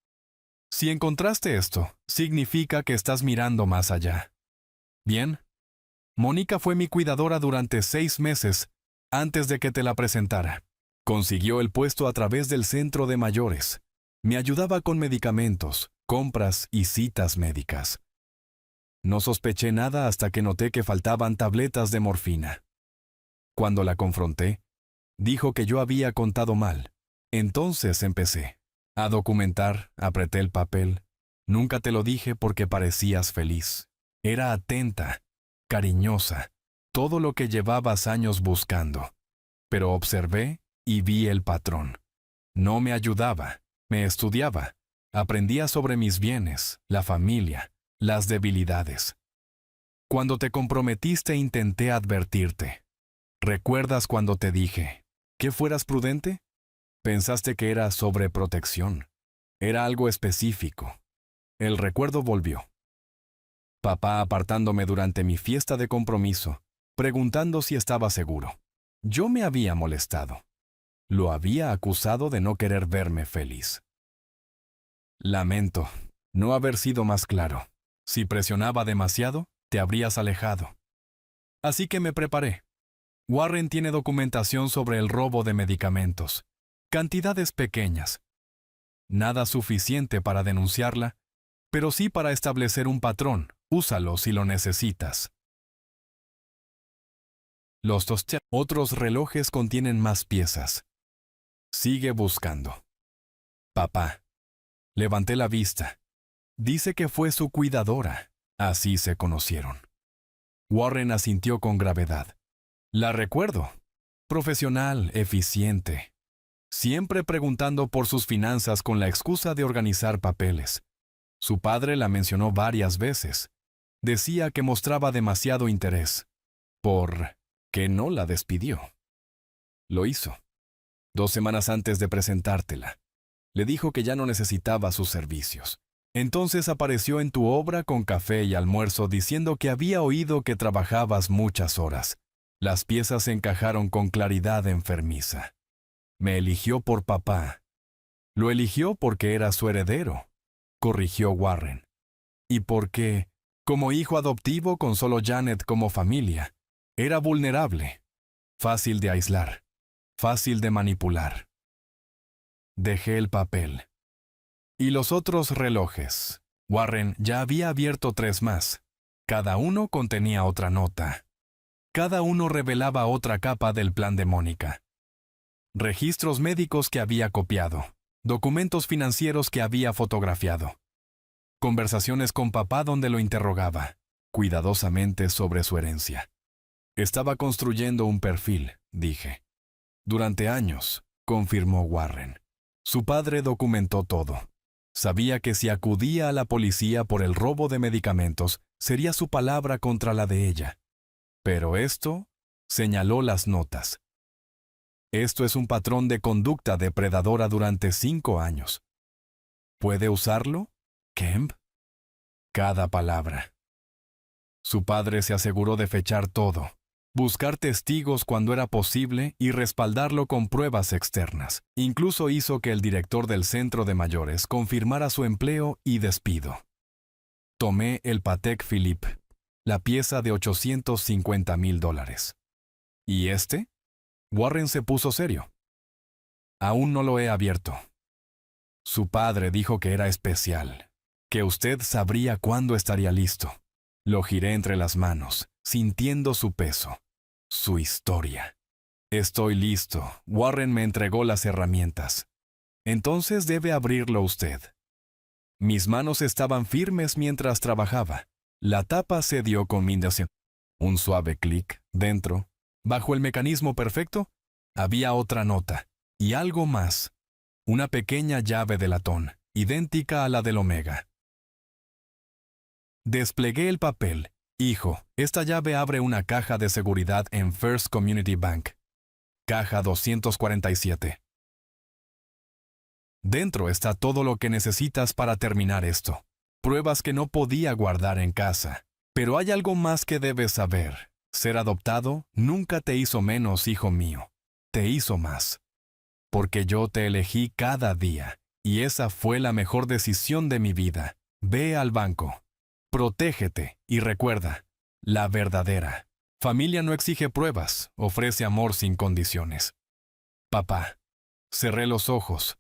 S1: si encontraste esto, significa que estás mirando más allá. Bien. Mónica fue mi cuidadora durante 6 meses antes de que te la presentara. Consiguió el puesto a través del centro de mayores. Me ayudaba con medicamentos, compras y citas médicas. No sospeché nada hasta que noté que faltaban tabletas de morfina. Cuando la confronté, dijo que yo había contado mal. Entonces empecé a documentar, apreté el papel. Nunca te lo dije porque parecías feliz. Era atenta, cariñosa, todo lo que llevabas años buscando. Pero observé y vi el patrón. No me ayudaba, me estudiaba. Aprendía sobre mis bienes, la familia, las debilidades. Cuando te comprometiste intenté advertirte. ¿Recuerdas cuando te dije que fueras prudente? Pensaste que era sobreprotección. Era algo específico. El recuerdo volvió. Papá apartándome durante mi fiesta de compromiso, preguntando si estaba seguro. Yo me había molestado. Lo había acusado de no querer verme feliz. Lamento no haber sido más claro. Si presionaba demasiado, te habrías alejado. Así que me preparé. Warren tiene documentación sobre el robo de medicamentos. Cantidades pequeñas. Nada suficiente para denunciarla, pero sí para establecer un patrón. Úsalo si lo necesitas. Los otros relojes contienen más piezas. Sigue buscando. Papá. Levanté la vista. Dice que fue su cuidadora. Así se conocieron. Warren asintió con gravedad. La recuerdo. Profesional, eficiente. Siempre preguntando por sus finanzas con la excusa de organizar papeles. Su padre la mencionó varias veces. Decía que mostraba demasiado interés. ¿Por qué no la despidió? Lo hizo. 2 semanas antes de presentártela. Le dijo que ya no necesitaba sus servicios. Entonces apareció en tu obra con café y almuerzo diciendo que había oído que trabajabas muchas horas. Las piezas encajaron con claridad enfermiza. Me eligió por papá. Lo eligió porque era su heredero, corrigió Warren. Y porque, como hijo adoptivo con solo Janet como familia, era vulnerable, fácil de aislar, fácil de manipular. Dejé el papel. Y los otros relojes. Warren ya había abierto 3 más. Cada uno contenía otra nota. Cada uno revelaba otra capa del plan de Mónica. Registros médicos que había copiado. Documentos financieros que había fotografiado. Conversaciones con papá donde lo interrogaba, cuidadosamente sobre su herencia. Estaba construyendo un perfil, dije. Durante años, confirmó Warren. Su padre documentó todo. Sabía que si acudía a la policía por el robo de medicamentos, sería su palabra contra la de ella. Pero esto, señaló las notas. Esto es un patrón de conducta depredadora durante 5 años. ¿Puede usarlo, Kemp? Cada palabra. Su padre se aseguró de fechar todo, buscar testigos cuando era posible y respaldarlo con pruebas externas. Incluso hizo que el director del centro de mayores confirmara su empleo y despido. Tomé el Patek Philippe, la pieza de $850,000. ¿Y este? Warren se puso serio. Aún no lo he abierto. Su padre dijo que era especial, que usted sabría cuándo estaría listo. Lo giré entre las manos, sintiendo su peso, su historia. Estoy listo. Warren me entregó las herramientas. Entonces debe abrirlo usted. Mis manos estaban firmes mientras trabajaba. La tapa se dio con mi intención. Un suave clic dentro. Bajo el mecanismo perfecto, había otra nota. Y algo más. Una pequeña llave de latón, idéntica a la del Omega. Desplegué el papel. Hijo, esta llave abre una caja de seguridad en First Community Bank. Caja 247. Dentro está todo lo que necesitas para terminar esto. pruebas que no podía guardar en casa. Pero hay algo más que debes saber. Ser adoptado nunca te hizo menos, hijo mío. Te hizo más. Porque yo te elegí cada día, y esa fue la mejor decisión de mi vida. Ve al banco. Protégete y recuerda, la verdadera familia no exige pruebas, ofrece amor sin condiciones. Papá. Cerré los ojos.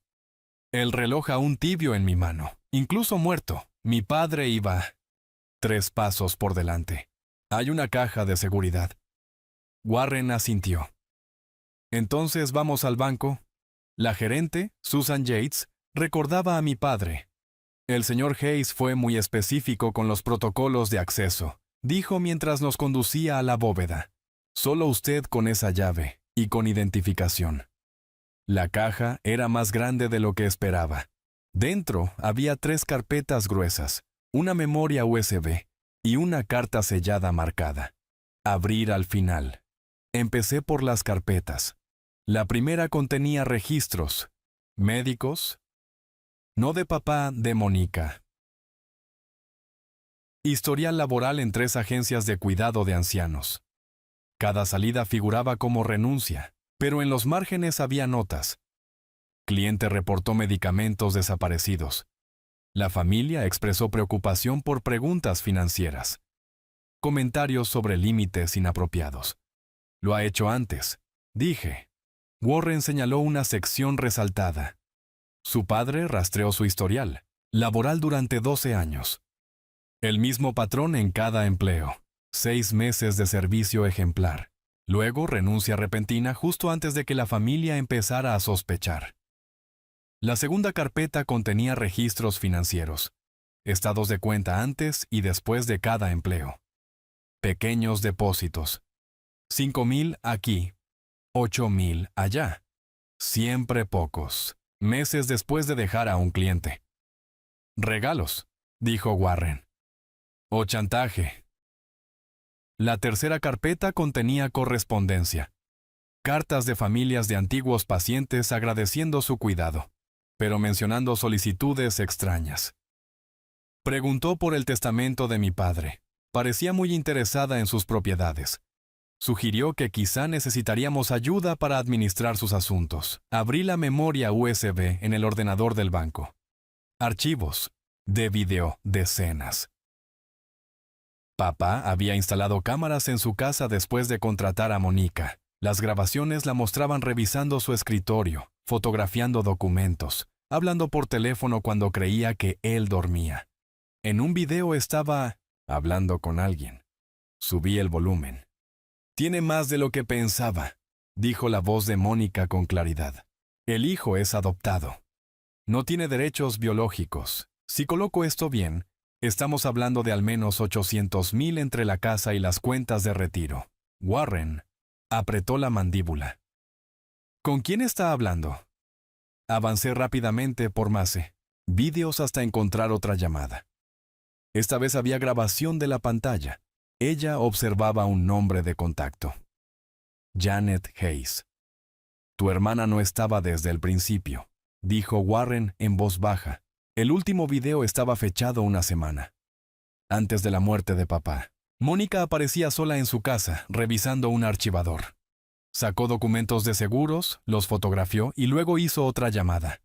S1: El reloj aún tibio en mi mano, incluso muerto. Mi padre iba 3 pasos por delante. Hay una caja de seguridad. Warren asintió. Entonces vamos al banco. La gerente, Susan Yates, recordaba a mi padre. El señor Hayes fue muy específico con los protocolos de acceso, dijo mientras nos conducía a la bóveda. Solo usted con esa llave y con identificación. La caja era más grande de lo que esperaba. Dentro había 3 carpetas gruesas, una memoria USB y una carta sellada marcada. Abrir al final. Empecé por las carpetas. La primera contenía registros. Médicos. No de papá, de Mónica. Historial laboral en 3 agencias de cuidado de ancianos. Cada salida figuraba como renuncia, pero en los márgenes había notas. Cliente reportó medicamentos desaparecidos. La familia expresó preocupación por preguntas financieras. Comentarios sobre límites inapropiados. Lo ha hecho antes, dije. Warren señaló una sección resaltada. Su padre rastreó su historial laboral durante 12 años. El mismo patrón en cada empleo. 6 meses de servicio ejemplar. Luego renuncia repentina justo antes de que la familia empezara a sospechar. La segunda carpeta contenía registros financieros, estados de cuenta antes y después de cada empleo. Pequeños depósitos. 5,000 aquí, 8,000 allá. Siempre pocos, meses después de dejar a un cliente. Regalos, dijo Warren. O chantaje. La tercera carpeta contenía correspondencia. Cartas de familias de antiguos pacientes agradeciendo su cuidado, pero mencionando solicitudes extrañas. Preguntó por el testamento de mi padre. Parecía muy interesada en sus propiedades. Sugirió que quizá necesitaríamos ayuda para administrar sus asuntos. Abrí la memoria USB en el ordenador del banco. Archivos. De video, decenas. Papá había instalado cámaras en su casa después de contratar a Mónica. Las grabaciones la mostraban revisando su escritorio, fotografiando documentos, hablando por teléfono cuando creía que él dormía. En un video estaba hablando con alguien. Subí el volumen. Tiene más de lo que pensaba, dijo la voz de Mónica con claridad. El hijo es adoptado. No tiene derechos biológicos. Si coloco esto bien, estamos hablando de al menos 800,000 entre la casa y las cuentas de retiro. Warren apretó la mandíbula. ¿Con quién está hablando? Avancé rápidamente por Mace, vídeos hasta encontrar otra llamada. Esta vez había grabación de la pantalla. Ella observaba un nombre de contacto. Janet Hayes. Tu hermana no estaba desde el principio, dijo Warren en voz baja. El último video estaba fechado una semana antes de la muerte de papá. Mónica aparecía sola en su casa, revisando un archivador. Sacó documentos de seguros, los fotografió y luego hizo otra llamada.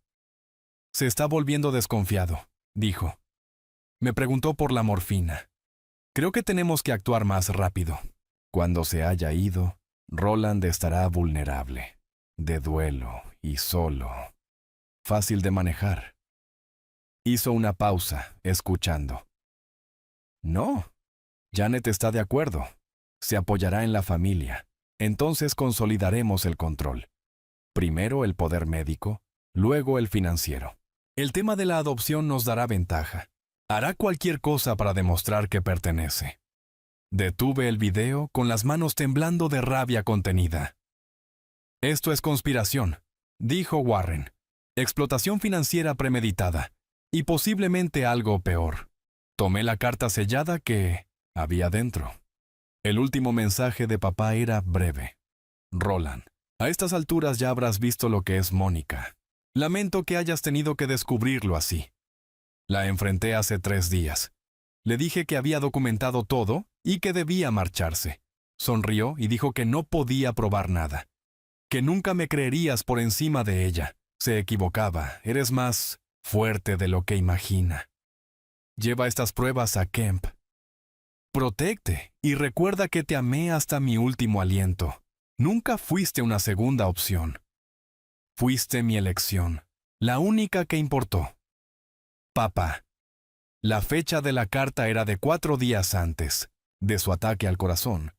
S1: Se está volviendo desconfiado, dijo. Me preguntó por la morfina. Creo que tenemos que actuar más rápido. Cuando se haya ido, Roland estará vulnerable, de duelo y solo. Fácil de manejar. Hizo una pausa, escuchando. No. Janet está de acuerdo. Se apoyará en la familia. Entonces consolidaremos el control. Primero el poder médico, luego el financiero. El tema de la adopción nos dará ventaja. Hará cualquier cosa para demostrar que pertenece. Detuve el video con las manos temblando de rabia contenida. Esto es conspiración, dijo Warren. Explotación financiera premeditada. Y posiblemente algo peor. Tomé la carta sellada que había dentro. El último mensaje de papá era breve. Roland, a estas alturas ya habrás visto lo que es Mónica. Lamento que hayas tenido que descubrirlo así. La enfrenté hace 3 días. Le dije que había documentado todo y que debía marcharse. Sonrió y dijo que no podía probar nada. Que nunca me creerías por encima de ella. Se equivocaba. Eres más fuerte de lo que imagina. Lleva estas pruebas a Kemp. Protecte y recuerda que te amé hasta mi último aliento. Nunca fuiste una segunda opción. Fuiste mi elección, la única que importó. Papá. La fecha de la carta era de 4 días antes de su ataque al corazón.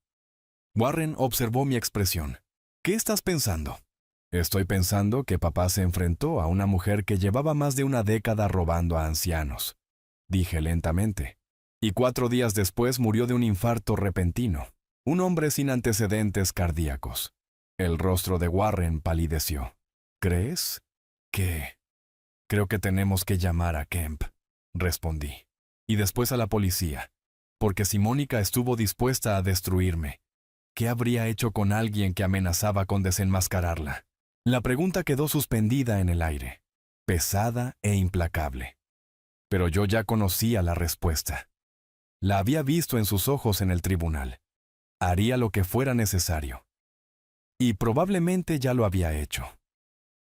S1: Warren observó mi expresión. ¿Qué estás pensando? Estoy pensando que papá se enfrentó a una mujer que llevaba más de una década robando a ancianos. Dije lentamente. Y 4 días después murió de un infarto repentino. Un hombre sin antecedentes cardíacos. El rostro de Warren palideció. ¿Crees? ¿Qué? Creo que tenemos que llamar a Kemp, respondí. Y después a la policía. Porque si Mónica estuvo dispuesta a destruirme, ¿qué habría hecho con alguien que amenazaba con desenmascararla? La pregunta quedó suspendida en el aire, pesada e implacable. Pero yo ya conocía la respuesta. La había visto en sus ojos en el tribunal. Haría lo que fuera necesario. Y probablemente ya lo había hecho.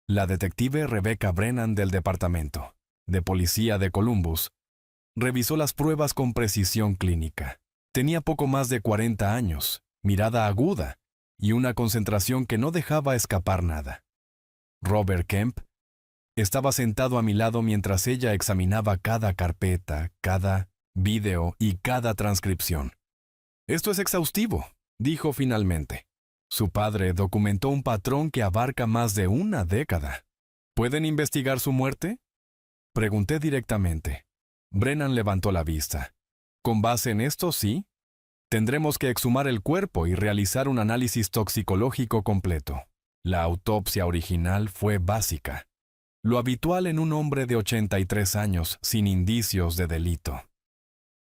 S1: La detective Rebecca Brennan del Departamento de Policía de Columbus revisó las pruebas con precisión clínica. Tenía poco más de 40 años, mirada aguda y una concentración que no dejaba escapar nada. Robert Kemp estaba sentado a mi lado mientras ella examinaba cada carpeta, cada video y cada transcripción. Esto es exhaustivo, dijo finalmente. Su padre documentó un patrón que abarca más de una década. ¿Pueden investigar su muerte? Pregunté directamente. Brennan levantó la vista. ¿Con base en esto, sí? Tendremos que exhumar el cuerpo y realizar un análisis toxicológico completo. La autopsia original fue básica. Lo habitual en un hombre de 83 años sin indicios de delito.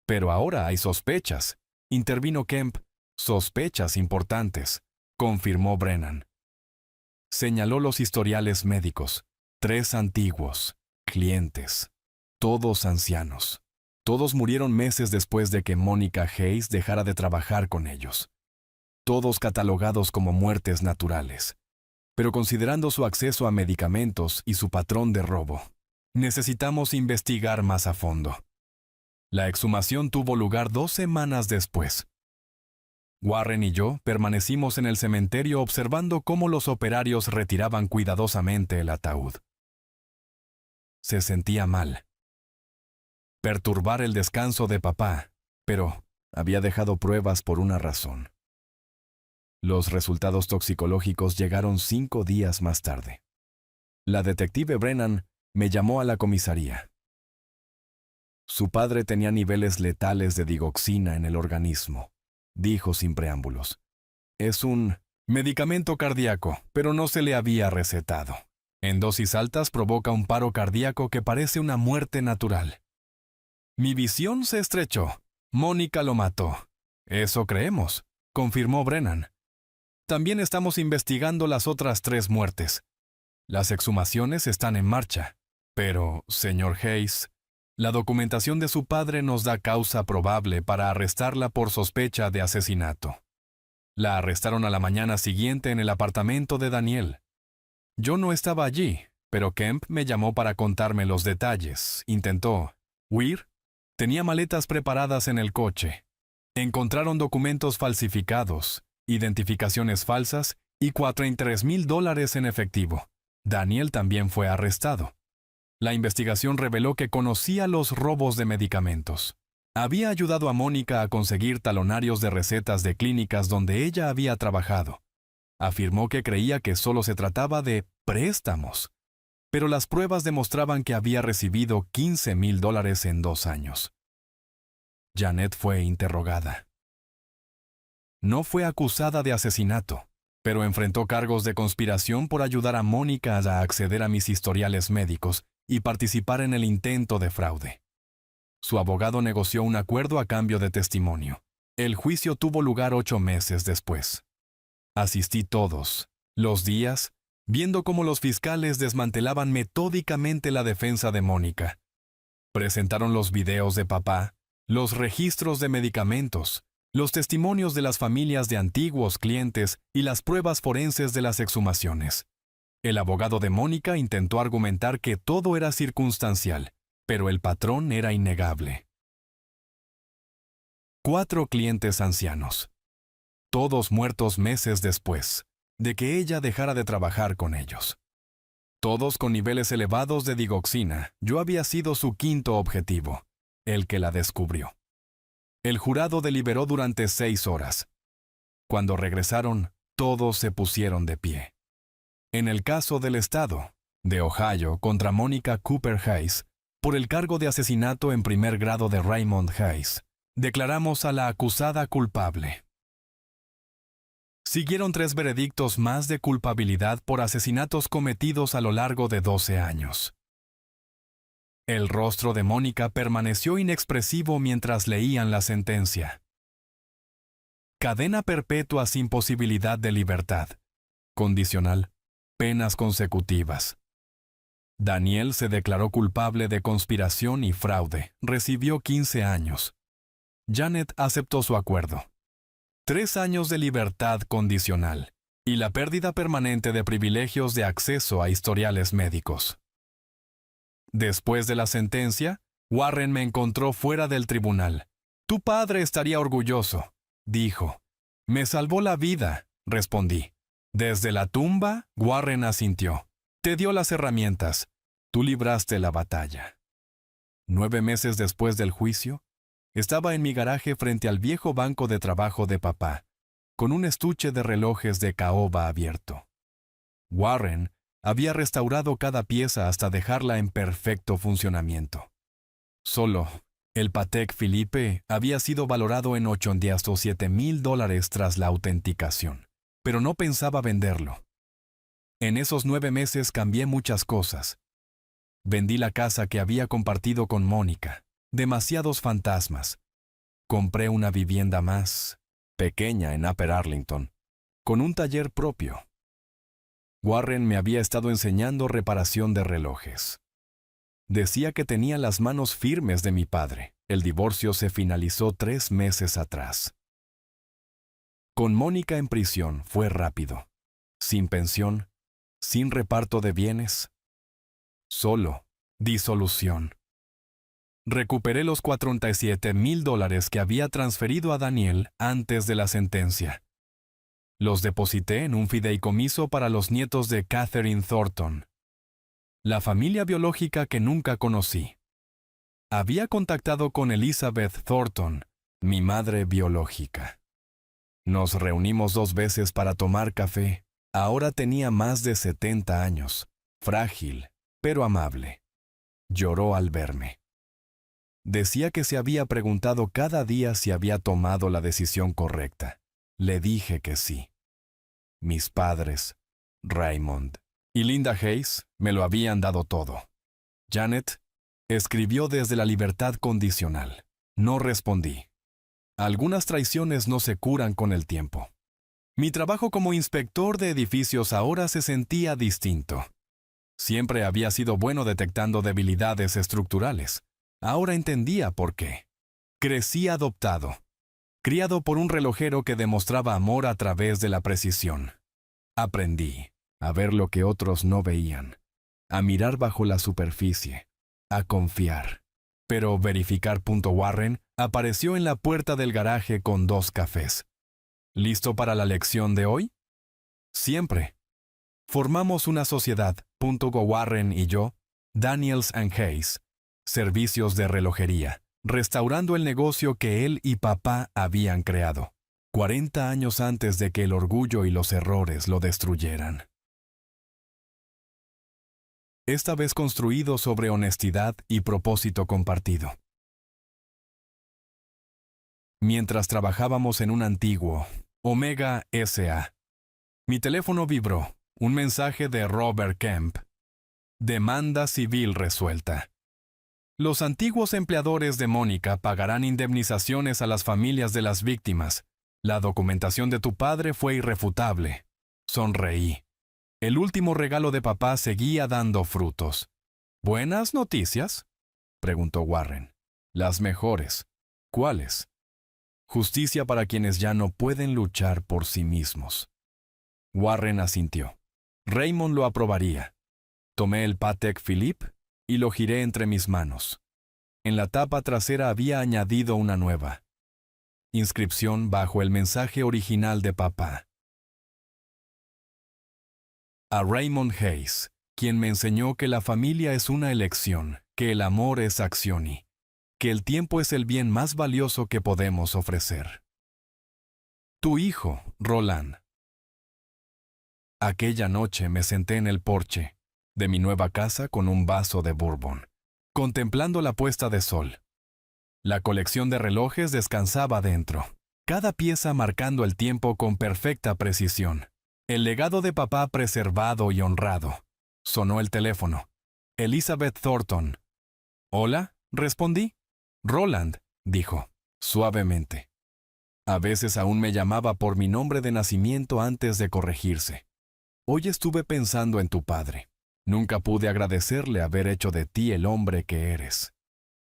S1: Pero ahora hay sospechas, intervino Kemp. Sospechas importantes, confirmó Brennan. Señaló los historiales médicos, 3 antiguos, clientes, todos ancianos. Todos murieron meses después de que Mónica Hayes dejara de trabajar con ellos. Todos catalogados como muertes naturales. Pero considerando su acceso a medicamentos y su patrón de robo, necesitamos investigar más a fondo. La exhumación tuvo lugar 2 semanas después. Warren y yo permanecimos en el cementerio observando cómo los operarios retiraban cuidadosamente el ataúd. Se sentía mal. Perturbar el descanso de papá, pero había dejado pruebas por una razón. Los resultados toxicológicos llegaron 5 días más tarde. La detective Brennan me llamó a la comisaría. Su padre tenía niveles letales de digoxina en el organismo, dijo sin preámbulos. Es un medicamento cardíaco, pero no se le había recetado. En dosis altas provoca un paro cardíaco que parece una muerte natural. Mi visión se estrechó. Mónica lo mató. Eso creemos, confirmó Brennan. También estamos investigando las otras 3 muertes. Las exhumaciones están en marcha. Pero, señor Hayes, la documentación de su padre nos da causa probable para arrestarla por sospecha de asesinato. La arrestaron a la mañana siguiente en el apartamento de Daniel. Yo no estaba allí, pero Kemp me llamó para contarme los detalles. Intentó huir. Tenía maletas preparadas en el coche. Encontraron documentos falsificados, identificaciones falsas y $43,000 en efectivo. Daniel también fue arrestado. La investigación reveló que conocía los robos de medicamentos. Había ayudado a Mónica a conseguir talonarios de recetas de clínicas donde ella había trabajado. Afirmó que creía que solo se trataba de préstamos, pero las pruebas demostraban que había recibido $15,000 en 2 años. Janet fue interrogada. No fue acusada de asesinato, pero enfrentó cargos de conspiración por ayudar a Mónica a acceder a mis historiales médicos y participar en el intento de fraude. Su abogado negoció un acuerdo a cambio de testimonio. El juicio tuvo lugar 8 meses después. Asistí todos los días, viendo cómo los fiscales desmantelaban metódicamente la defensa de Mónica. Presentaron los videos de papá, los registros de medicamentos, los testimonios de las familias de antiguos clientes y las pruebas forenses de las exhumaciones. El abogado de Mónica intentó argumentar que todo era circunstancial, pero el patrón era innegable. 4 clientes ancianos, todos muertos meses después de que ella dejara de trabajar con ellos. Todos con niveles elevados de digoxina. Yo había sido su quinto objetivo, el que la descubrió. El jurado deliberó durante 6 horas. Cuando regresaron, todos se pusieron de pie. En el caso del Estado de Ohio contra Mónica Cooper Hayes, por el cargo de asesinato en primer grado de Raymond Hayes, declaramos a la acusada culpable. Siguieron 3 veredictos más de culpabilidad por asesinatos cometidos a lo largo de 12 años. El rostro de Mónica permaneció inexpresivo mientras leían la sentencia. Cadena perpetua sin posibilidad de libertad. Condicional. Penas consecutivas. Daniel se declaró culpable de conspiración y fraude. Recibió 15 años. Janet aceptó su acuerdo. 3 años de libertad condicional y la pérdida permanente de privilegios de acceso a historiales médicos. Después de la sentencia, Warren me encontró fuera del tribunal. Tu padre estaría orgulloso, dijo. Me salvó la vida, respondí. Desde la tumba, Warren asintió. Te dio las herramientas. Tú libraste la batalla. 9 meses después del juicio, estaba en mi garaje frente al viejo banco de trabajo de papá, con un estuche de relojes de caoba abierto. Warren había restaurado cada pieza hasta dejarla en perfecto funcionamiento. Solo el Patek Philippe había sido valorado en $87,000 tras la autenticación, pero no pensaba venderlo. En esos 9 meses cambié muchas cosas. Vendí la casa que había compartido con Mónica. Demasiados fantasmas. Compré una vivienda más pequeña en Upper Arlington, con un taller propio. Warren me había estado enseñando reparación de relojes. Decía que tenía las manos firmes de mi padre. El divorcio se finalizó 3 meses atrás. Con Mónica en prisión fue rápido. Sin pensión, sin reparto de bienes. Solo disolución. Recuperé los $47,000 que había transferido a Daniel antes de la sentencia. Los deposité en un fideicomiso para los nietos de Catherine Thornton, la familia biológica que nunca conocí. Había contactado con Elizabeth Thornton, mi madre biológica. Nos reunimos 2 veces para tomar café. Ahora tenía más de 70 años, frágil, pero amable. Lloró al verme. Decía que se había preguntado cada día si había tomado la decisión correcta. Le dije que sí. Mis padres, Raymond y Linda Hayes, me lo habían dado todo. Janet escribió desde la libertad condicional. No respondí. Algunas traiciones no se curan con el tiempo. Mi trabajo como inspector de edificios ahora se sentía distinto. Siempre había sido bueno detectando debilidades estructurales. Ahora entendía por qué. Crecí adoptado, criado por un relojero que demostraba amor a través de la precisión. Aprendí a ver lo que otros no veían, a mirar bajo la superficie, a confiar. Pero verificar. Warren apareció en la puerta del garaje con 2 cafés. ¿Listo para la lección de hoy? Siempre. Formamos una sociedad. Warren y yo, Daniels and Hayes, servicios de relojería, restaurando el negocio que él y papá habían creado, 40 años antes de que el orgullo y los errores lo destruyeran. Esta vez construido sobre honestidad y propósito compartido. Mientras trabajábamos en un antiguo Omega S.A., mi teléfono vibró. Un mensaje de Robert Kemp. Demanda civil resuelta. Los antiguos empleadores de Mónica pagarán indemnizaciones a las familias de las víctimas. La documentación de tu padre fue irrefutable. Sonreí. El último regalo de papá seguía dando frutos. ¿Buenas noticias? preguntó Warren. Las mejores. ¿Cuáles? Justicia para quienes ya no pueden luchar por sí mismos. Warren asintió. Raymond lo aprobaría. Tomé el Patek Philippe y lo giré entre mis manos. En la tapa trasera había añadido una nueva inscripción bajo el mensaje original de papá. A Raymond Hayes, quien me enseñó que la familia es una elección, que el amor es acción y que el tiempo es el bien más valioso que podemos ofrecer. Tu hijo, Roland. Aquella noche me senté en el porche de mi nueva casa con un vaso de bourbon, contemplando la puesta de sol. La colección de relojes descansaba dentro, cada pieza marcando el tiempo con perfecta precisión. El legado de papá preservado y honrado. Sonó el teléfono. Elizabeth Thornton. «Hola», respondí. «Roland», dijo, suavemente. A veces aún me llamaba por mi nombre de nacimiento antes de corregirse. Hoy estuve pensando en tu padre. Nunca pude agradecerle haber hecho de ti el hombre que eres.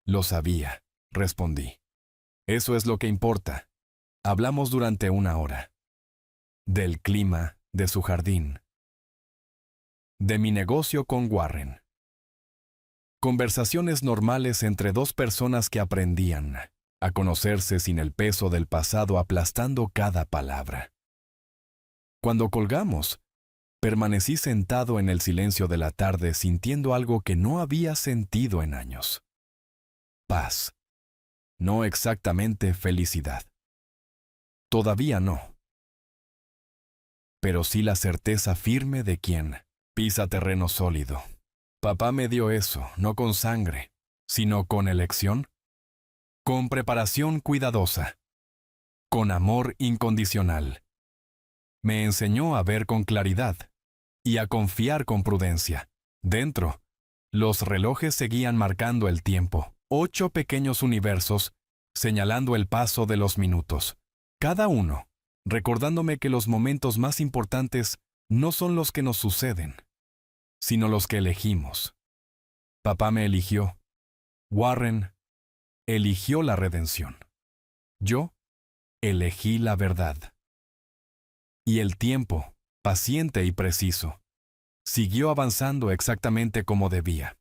S1: Lo sabía, respondí. Eso es lo que importa. Hablamos durante 1 hora. Del clima, de su jardín. De mi negocio con Warren. Conversaciones normales entre dos personas que aprendían a conocerse sin el peso del pasado aplastando cada palabra. Cuando colgamos, permanecí sentado en el silencio de la tarde sintiendo algo que no había sentido en años. Paz. No exactamente felicidad. Todavía no. Pero sí la certeza firme de quien pisa terreno sólido. Papá me dio eso, no con sangre, sino con elección, con preparación cuidadosa, con amor incondicional. Me enseñó a ver con claridad y a confiar con prudencia. Dentro, los relojes seguían marcando el tiempo, 8 pequeños universos señalando el paso de los minutos, cada uno recordándome que los momentos más importantes no son los que nos suceden, sino los que elegimos. Papá me eligió. Warren eligió la redención. Yo elegí la verdad. Y el tiempo, paciente y preciso, siguió avanzando exactamente como debía.